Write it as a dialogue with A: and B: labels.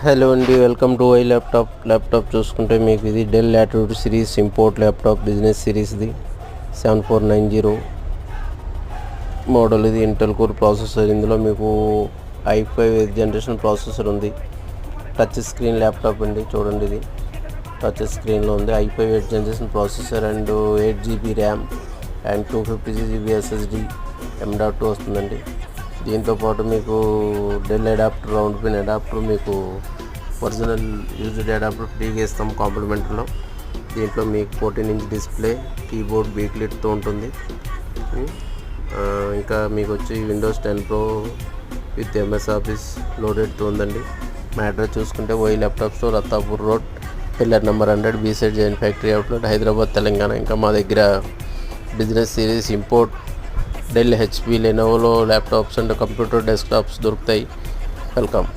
A: Hello అండి, welcome to I laptop చూసుకుంటే మీకు ఇది Dell Latitude series import laptop business సిరీస్ది 7490 మోడల్. ఇది ఇంటెల్ కోర్ ప్రాసెసర్. ఇందులో మీకు i5 8th జనరేషన్ ప్రాసెసర్ ఉంది. టచ్ స్క్రీన్ ల్యాప్టాప్ అండి, చూడండి ఇది టచ్ స్క్రీన్లో ఉంది. i5 8th generation processor and 8GB RAM and 256GB SSD M.2 వస్తుందండి. దీంతోపాటు మీకు Dell adapter, round pin adapter, మీకు ఒరిజినల్ యూజ్డ్ అడాప్టర్ ఫ్రీగా ఇస్తాం కాంప్లిమెంట్లో. దీంట్లో మీకు 14" డిస్ప్లే, కీబోర్డ్ బీక్లిట్తో ఉంటుంది. ఇంకా మీకు వచ్చి Windows 10 Pro with MS office లోడెడ్తో ఉందండి. మా అడ్రస్ చూసుకుంటే Y laptop store, Attapur road, pillar number 100, B-Side Jain factory outlet, Hyderabad, Telangana. ఇంకా మా దగ్గర business series, import, Dell, HP, Lenovo laptops and computer desktops దొరుకుతాయి. వెల్కమ్.